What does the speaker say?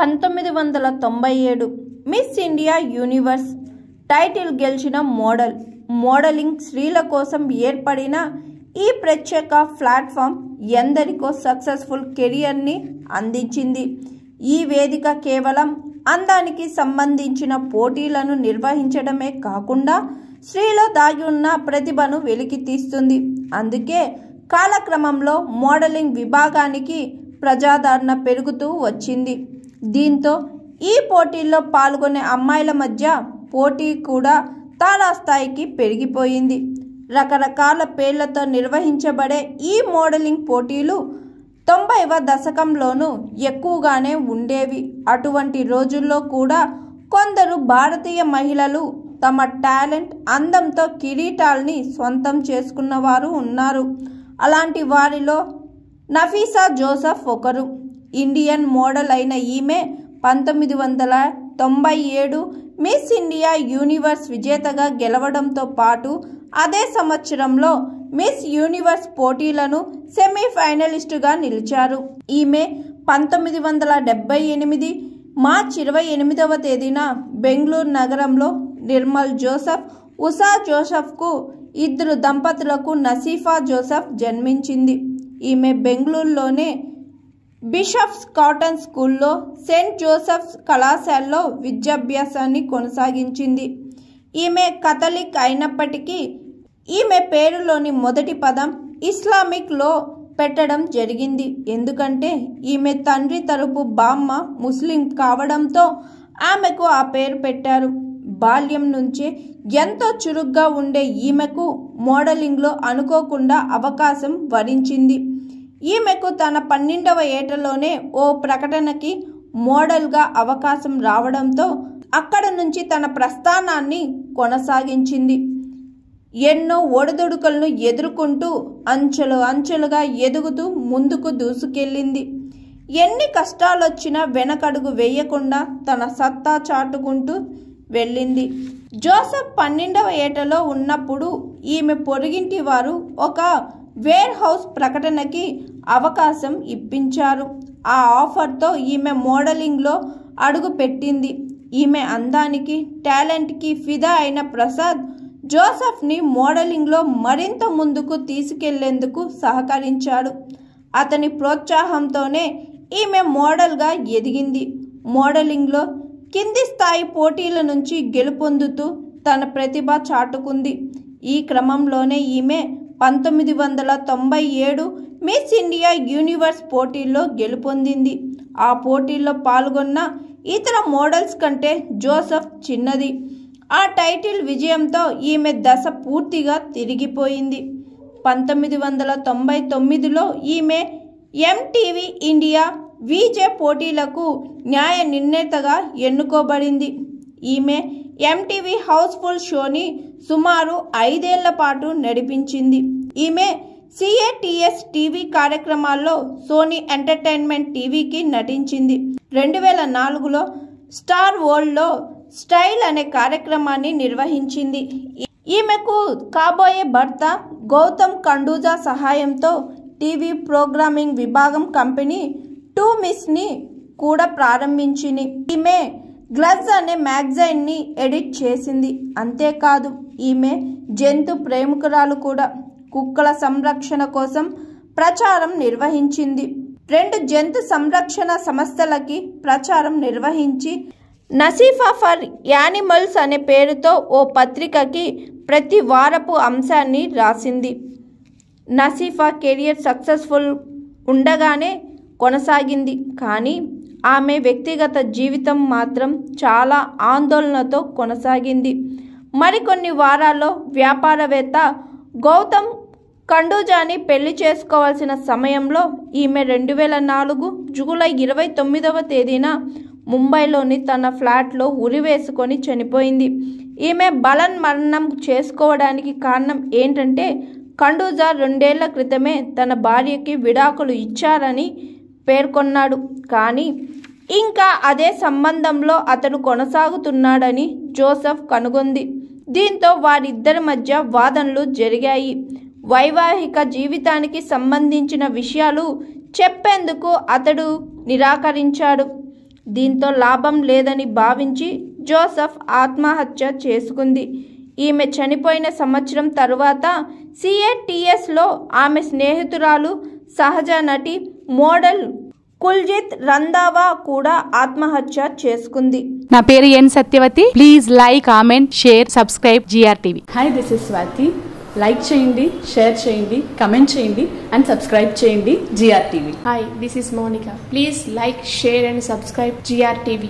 1997 miss India universe title గెలిచిన modelling స్త్రీల కోసం ఏర్పడిన ఈ ప్రత్యేక ప్లాట్ఫామ్ ఎందరికో సక్సెస్ఫుల్ కెరియర్ని అందించింది. ఈ వేదిక కేవలం అందానికి సంబంధించిన పోటీలను నిర్వహించడమే కాకుండా స్త్రీలో దాగి ఉన్న ప్రతిభను వెలికి తీస్తుంది. అందుకే కాలక్రమంలో మోడలింగ్ విభాగానికి ప్రజాదరణ పెరుగుతూ వచ్చింది. దీంతో ఈ పోటీల్లో పాల్గొనే అమ్మాయిల మధ్య పోటీ కూడా తారాస్థాయికి పెరిగిపోయింది. రకరకాల పేర్లతో నిర్వహించబడే ఈ మోడలింగ్ పోటీలు 90వ దశకంలోనూ ఎక్కువగానే ఉండేవి. అటువంటి రోజుల్లో కూడా కొందరు భారతీయ మహిళలు తమ టాలెంట్, అందంతో కిరీటాల్ని సొంతం చేసుకున్నవారు ఉన్నారు. అలాంటి వారిలో నఫీసా జోసెఫ్ ఒకరు. ఇండియన్ మోడల్ అయిన ఈమె 1997 మిస్ ఇండియా యూనివర్స్ విజేతగా గెలవడంతో పాటు అదే సంవత్సరంలో మిస్ యూనివర్స్ పోటీలను సెమీఫైనలిస్టుగా నిలిచారు. ఈమె 1978 మార్చి 28వ తేదీన బెంగళూరు నగరంలో నిర్మల్ జోసెఫ్, ఉషా జోసెఫ్కు ఇద్దరు దంపతులకు నసీఫా జోసెఫ్ జన్మించింది. ఈమె బెంగళూరులోనే బిషప్స్ కాటన్ స్కూల్లో, సెయింట్ జోసెఫ్స్ కళాశాలలో విద్యాభ్యాసాన్ని కొనసాగించింది. ఈమె కథలిక్ అయినప్పటికీ ఈమె పేరులోని మొదటి పదం ఇస్లామిక్లో పెట్టడం జరిగింది. ఎందుకంటే ఈమె తండ్రి తరపు బామ్మ ముస్లిం కావడంతో ఆమెకు ఆ పేరు పెట్టారు. బాల్యం నుంచే ఎంతో చురుగ్గా ఉండే ఈమెకు మోడలింగ్లో అనుకోకుండా అవకాశం వరించింది. ఈమెకు తన 12వ ఏటలోనే ఓ ప్రకటనకి మోడల్గా అవకాశం రావడంతో అక్కడ నుంచి తన ప్రస్థానాన్ని కొనసాగించింది. ఎన్నో ఒడిదుడుకులను ఎదుర్కొంటూ అంచెలుగా ఎదుగుతూ ముందుకు దూసుకెళ్ళింది. ఎన్ని కష్టాలొచ్చినా వెనకడుగు వేయకుండా తన సత్తా చాటుకుంటూ వెళ్ళింది. జోసెఫ్ 12వ ఏటలో ఉన్నప్పుడు ఈమె పొరుగింటి వారు ఒక వేర్ హౌస్ ప్రకటనకి అవకాశం ఇప్పించారు. ఆ ఆఫర్తో ఈమె మోడలింగ్లో అడుగు పెట్టింది. ఈమె అందానికి, టాలెంట్కి ఫిదా అయిన ప్రసాద్ జోసెఫ్ని మోడలింగ్లో మరింత ముందుకు తీసుకెళ్లేందుకు సహకరించాడు. అతని ప్రోత్సాహంతోనే ఈమె మోడల్గా ఎదిగింది. మోడలింగ్లో కింది స్థాయి పోటీల నుంచి గెలుపొందుతూ తన ప్రతిభ చాటుకుంది. ఈ క్రమంలోనే ఈమె 1997 మిస్ ఇండియా యూనివర్స్ పోటీల్లో గెలుపొందింది. ఆ పోటీల్లో పాల్గొన్న ఇతర మోడల్స్ కంటే జోసెఫ్ చిన్నది. ఆ టైటిల్ విజయంతో ఈమె దశ పూర్తిగా తిరిగిపోయింది. 1999లో ఈమె ఎంటీవీ ఇండియా వీజే పోటీలకు న్యాయ నిర్ణేతగా ఎన్నుకోబడింది. ఈమె ఎంటీవీ హౌస్ఫుల్ షోని సుమారు 5 ఏళ్ల పాటు నడిపించింది. ఈమె సిఏటిఎస్ టీవీ కార్యక్రమాల్లో సోనీ ఎంటర్టైన్మెంట్ టీవీకి నటించింది. 2004లో స్టార్ వరల్డ్లో స్టైల్ అనే కార్యక్రమాన్ని నిర్వహించింది. ఈమెకు కాబోయే భర్త గౌతమ్ కండూజా సహాయంతో టీవీ ప్రోగ్రామింగ్ విభాగం కంపెనీ 2 మిస్ని కూడా ప్రారంభించింది. ఈమె గ్లజ్ అనే మ్యాగజైన్ని ఎడిట్ చేసింది. అంతేకాదు ఈమె జంతు ప్రేమికురాలు కూడా. కుక్కల సంరక్షణ కోసం ప్రచారం నిర్వహించింది. 2 జంతు సంరక్షణ సంస్థలకి ప్రచారం నిర్వహించి నసీఫా ఫర్ యానిమల్స్ అనే పేరుతో ఓ పత్రికకి ప్రతి వారపు అంశాన్ని రాసింది. నసీఫా కెరియర్ సక్సెస్ఫుల్ ఉండగానే కొనసాగింది. కానీ ఆమె వ్యక్తిగత జీవితం మాత్రం చాలా ఆందోళనతో కొనసాగింది. మరికొన్ని వారాల్లో వ్యాపారవేత్త గౌతమ్ కండూజాని పెళ్లి చేసుకోవాల్సిన సమయంలో ఈమె 2004 జూలై 29వ తేదీన ముంబైలోని తన ఫ్లాట్లో ఉరివేసుకొని చనిపోయింది. ఈమె బలన్మరణం చేసుకోవడానికి కారణం ఏంటంటే కండూజా 2 ఏళ్ల క్రితమే తన భార్యకి విడాకులు ఇచ్చారని పేర్కొన్నాడు. కానీ ఇంకా అదే సంబంధంలో అతను కొనసాగుతున్నాడని జోసెఫ్ కనుగొంది. దీంతో వారిద్దరి మధ్య వాదనలు జరిగాయి. వైవాహిక జీవితానికి సంబంధించిన విషయాలు చెప్పేందుకు అతడు నిరాకరించాడు. దీంతో లాభం లేదని భావించి జోసెఫ్ ఆత్మహత్య చేసుకుంది. ఈమె చనిపోయిన సంవత్సరం తరువాత సిఏటిఎస్లో ఆమె స్నేహితురాలు సహజ నటి మోడల్ కుల్జిత్ రంధావా కూడా ఆత్మహత్య చేసుకుంది. నా పేరు N Satyavathi. Please like, comment, share, subscribe GRTV. Hi, this is Swathi. Like చేయండి, షేర్ చేయండి, కమెంట్ చేయండి అండ్ సబ్స్క్రైబ్ చేయండి GRTV. Hi, this is Monica. Please like, share and subscribe GRTV.